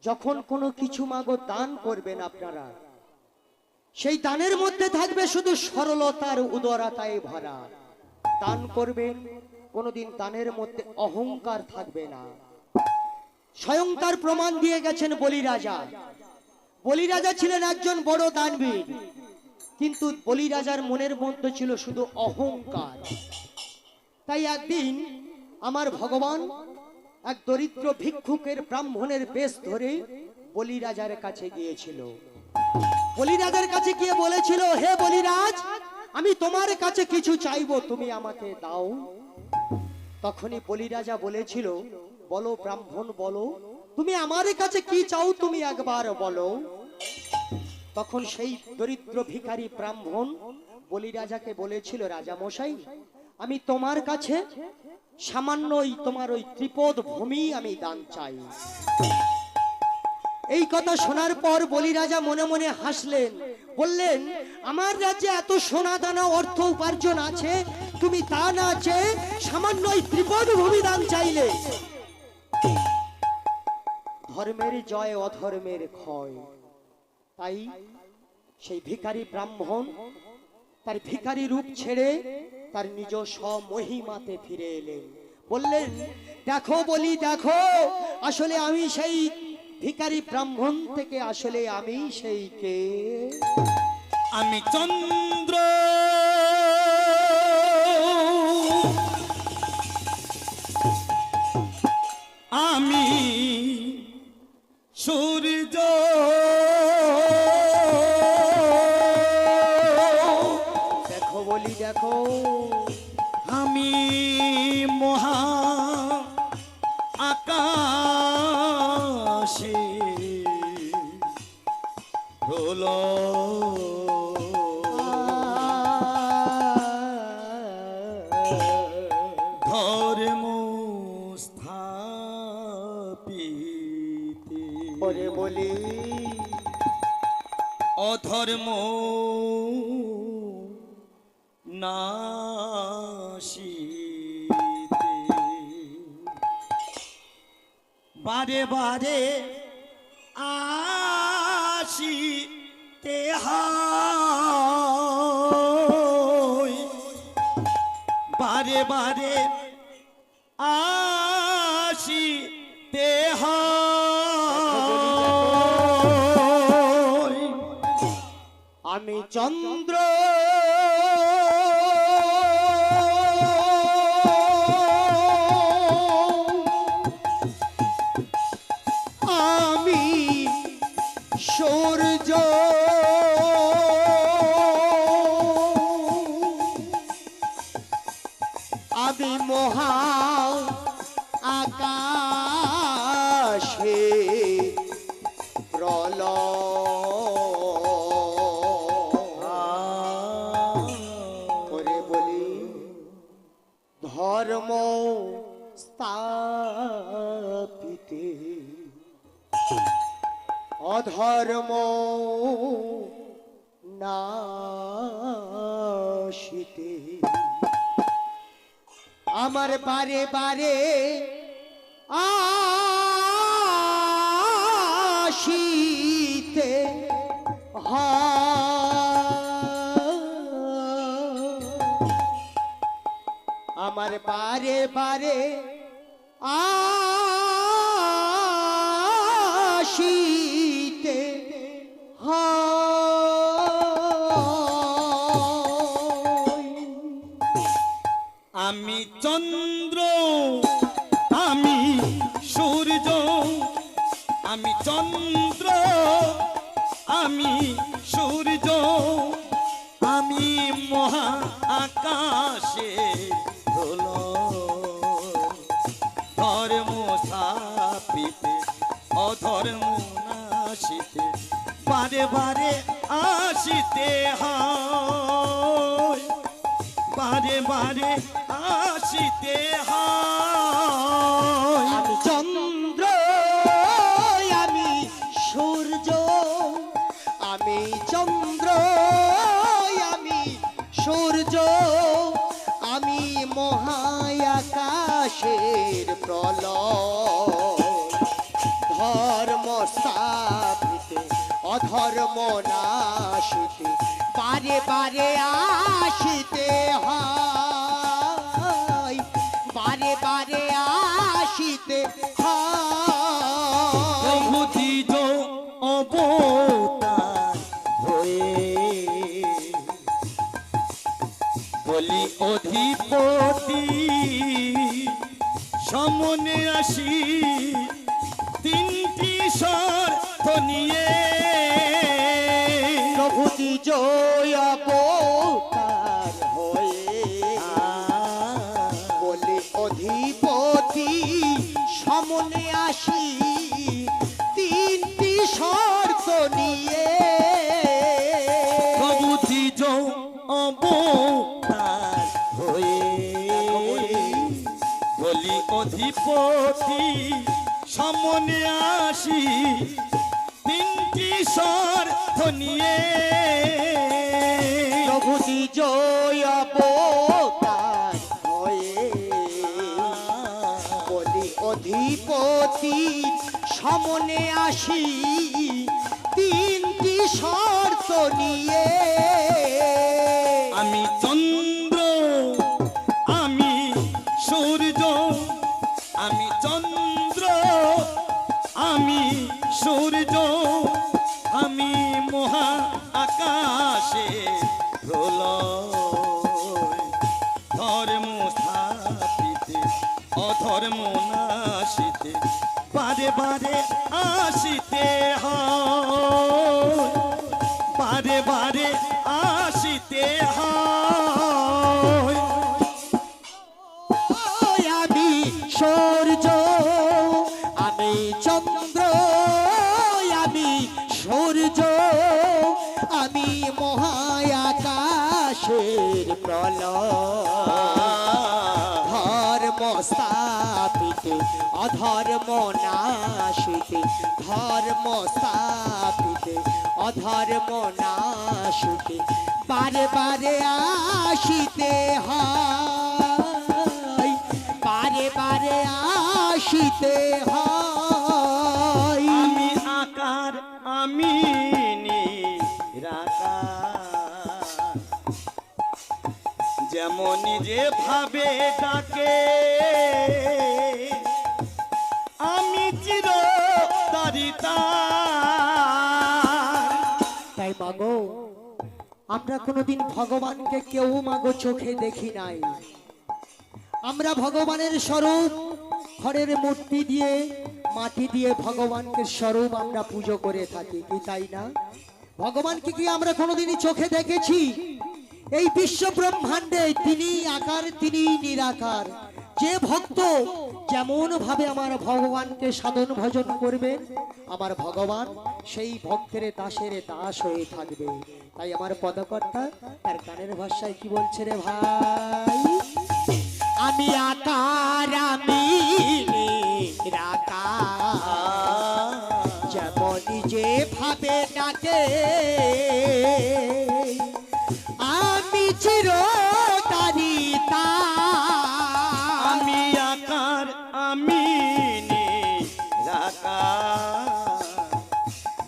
যখন কোনো কিছু মাগো দান করবেন আপনারা, সেই দানের মধ্যে থাকবে শুধু সরলতার উদারতায় ভরা। দান করবেন, কোনোদিন দানের মধ্যে অহংকার থাকবে না। স্বয়ং তার প্রমাণ দিয়ে গেছেন বলি রাজা। বলি রাজা ছিলেন একজন বড় দানবীর, কিন্তু বলি রাজার মনের মধ্যে ছিল শুধু অহংকার। তাই একদিন আমার ভগবান এক দরিদ্র ভিক্ষুকের ব্রাহ্মণের বেশ ধরে বলি রাজার কাছে গিয়েছিল। বলি রাজার কাছে গিয়ে বলেছিল, হে বলিরাজ, আমি তোমার কাছে কিছু চাইবো, তুমি আমাকে দাও। তখনই বলি রাজা বলেছিল, বলো ব্রাহ্মণ বলো, তুমি আমার কাছে কি চাও, তুমি একবার বলো। তখন সেই দরিদ্র ভিখারি ব্রাহ্মণ বলি রাজাকে বলেছিল, রাজা মশাই, আমি তোমার কাছে সামান্য তোমার ওই ত্রিপদ ভূমি আমি দান চাই। এই কথা শোনার পর বলি রাজা মনে মনে হাসলেন, বললেন, আমার রাজ্যে এত সোনা দানা অর্থ উপার্জন আছে, তুমি তা না চেয়ে সামান্য ত্রিপদ ভূমি দান চাইলে। ধর্মের জয় অধর্মের ক্ষয়। তাই সেই ভিখারি ব্রাহ্মণ তার ভিখারি রূপ ছেড়ে তার নিজ স্বমহিমাতে ফিরে এলেন। বললেন, দেখো বলি, দেখো, আসলে আমি সেই ভিখারি ব্রাহ্মণ থেকে আসলে আমি সেই কে, আমি চন্দ্র, আমি সূর্য, দেখো বলি দেখো, আমি মহা আকাশে হলো ধর্ম স্থাপিতে, ওরে বলি অধর্ম নাশিতে, বারে বারে আসিতে হয়, বারে বারে আসিতে হয়। আমি চন্দ্র, আমি সূর্য, আমি মহা আকাশে করে বলি ধর্ম স্থাপিতে, অধর্ম নাশিতে। আমার বারে বারে আসিতে আমার বারে বারে আসিতে আমি চন্দ্র, আমি সূর্য, আমি চন্দ্র, আমি সূর্য, আমি মহা আকাশে হলো ধর্ম স্থাপিতে, অধর্ম নাশিতে, বারে বারে আসিতে হয়, বারে বারে আসিতে হয়। আমি চন্দ্র, আমি সূর্য, আমি চন্দ্র, আমি সূর্য, আমি মহাকাশের প্রলয়। ধর্ম স্থাপিতে অধর্ম নাশিতে বারে বারে আসিতে হয়, বারে বারে আসিতে হয়। প্রভু দ্বিজ অবতার হয়ে বলি অধিপতি সমনে আসি তিনটি শর্ত নিয়ে। প্রভু জয় অবতার হয়ে বলে অধিপতি সমনে আসি তিনটি শর্ত নিয়ে। প্রভু দ্বিজ অবতার হয়ে বলি অধিপতি সমনে আসি তিনটি শর্ত নিয়ে। প্রভু জয় অবতার হয়ে বলে অধিপতি সমনে আসি তিনটি শর্ত নিয়ে। আমি চন্দ্র আমি সূর্য, আমি চন্দ্র আমি সূর্য, আমি মহা আকাশে প্রলয়। ধর্ম স্থাপিতে অধর্ম নাশিতে বারে বারে আসিতে হয়, বারে বারে আসিতে হয়। ওই আমি সূর্য আমি চন্দ্র, আমি সূর্য আমি মহাকাশের প্রলয়। ধর্ম স্থাপিতে অধর্ম নাশিতে, ধর্ম স্থাপিতে অধর্ম নাশিতে বারে বারে আসিতে হয়, বারে বারে আসিতে হয়। আমি আকার আমি নিরাকার, যেমন যে ভাবে ডাকে আমি চিরদারিতা। তাই মাগো আমরা কোনোদিন ভগবানকে কেউ মাগো চোখে দেখি নাই। আমরা ভগবানের স্বরূপ ঘরের মূর্তি দিয়ে মাটি দিয়ে ভগবানকে স্বরূপ আমরা পুজো করে থাকি, কি তাই না? ভগবানকে কি আমরা কোনোদিনই চোখে দেখেছি? এই বিশ্ব ব্রহ্মাণ্ডে তিনি আকার, তিনি নিরাকার। যে ভক্ত যেমন ভাবে আমার ভগবানকে সাধন ভজন করবেন, আমার ভগবান সেই ভক্তের দাসের দাস হয়ে থাকবে। তাই আমার পদকর্তা তার গানের ভাষায় কি বলছে রে ভাই? আমি আকার আমি নিরাকার, যেমন যে ভাবে ডাকে আমি চিরদারিতা। আমি আকার আমি নিরাকার,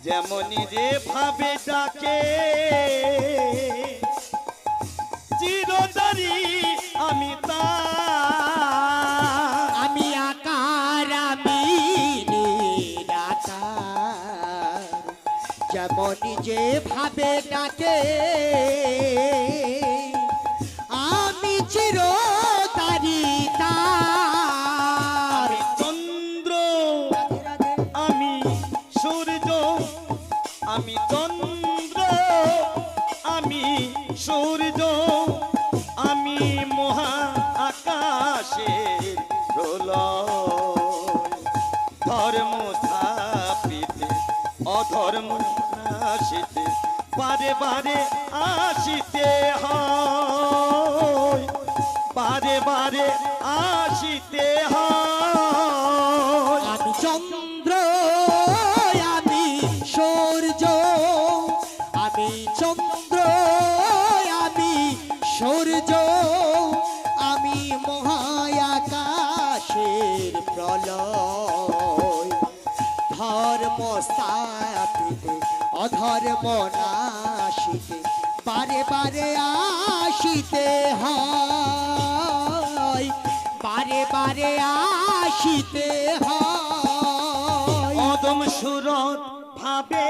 যেমন যে ভাবে ডাকে চিরদারি আমি তার। আমি আকার আমি নিরাকার, যেমন যে ভাবে ডাকে আমি চিরদারিতা। আমি চন্দ্র আমি সূর্য, আমি চন্দ্র আমি সূর্য, আমি মহা আকাশের প্রলয়। ধর্ম স্থাপিতে অধর্ম নাশিতে বারে বারে আসিতে হয়, বারে বারে আসিতে হয়। আমি চন্দ্র আমি সূর্য, আমি চন্দ্র আমি সূর্য, আমি মহাকাশের প্রলয়। ধর্ম ধর্ম স্থাপিতে অধর্ম নাশিতে বারে বারে আসিতে হয়, বারে বারে আসিতে হয়। অদম সুরত ভাবে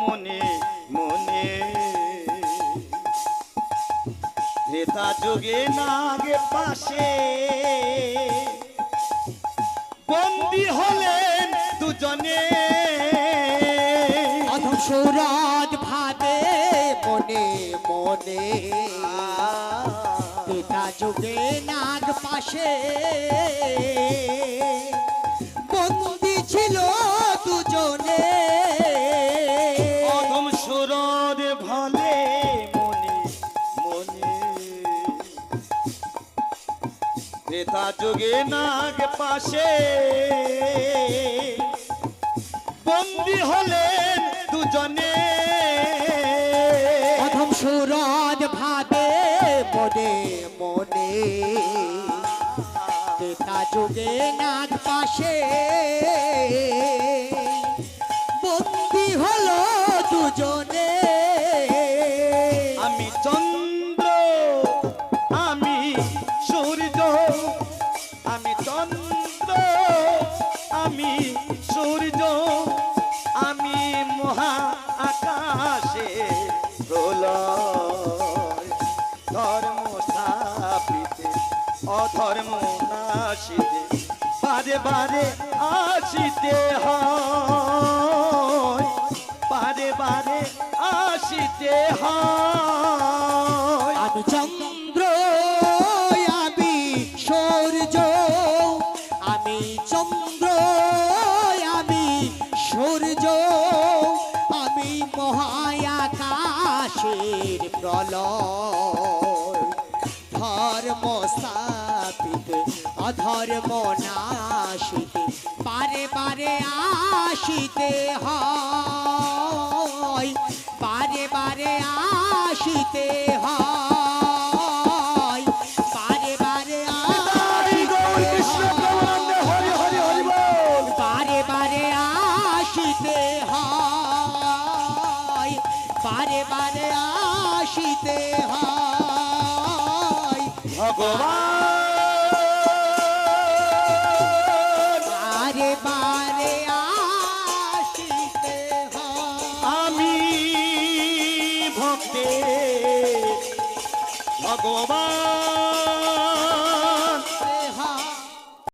মনে মনে, ত্রেতা যুগে নাগে পাশে বন্দী হলেন দুজনে। অধম সৌরদ ভাবে মনে মনে, পিতা যুগে নাগ পাশে বন্দী ছিল দুজনে। অদম সুরদ ভালে মনে মনে, ত্রেতা যুগে নাগ পাশে বন্দী হলেন দুজনে। অধম সৌরদ ভাবে মনে মনে, পিতা যুগে নাগ পাশে বন্দী হলো দুজনে। আমি চন্দ্র আমি সূর্য, আমি চন্দ্র আমি সূর্য, আমি মহা আকাশে প্রলয়। ধর্ম স্থাপিতে অধর্ম নাশিতে বারে বারে আসিতে হয়, বারে বারে আসিতে হয়। আমি চন্দ্র আমি সূর্য, আমি চন্দ্র আমি সূর্য, আমি মহায়াকাশের প্রলয়। ধর্ম স্থাপিতে অধর্ম নাশিতে বারে বারে আসিতে হয়, বারে বারে আসিতে হয়, বারে বারে আসিতে হয়, বারে বারে আসিতে হয়, বারে বারে আসিতে হয়। ভগবান বারে বারে আসিতে হয়। আমি ভক্তে ভগবান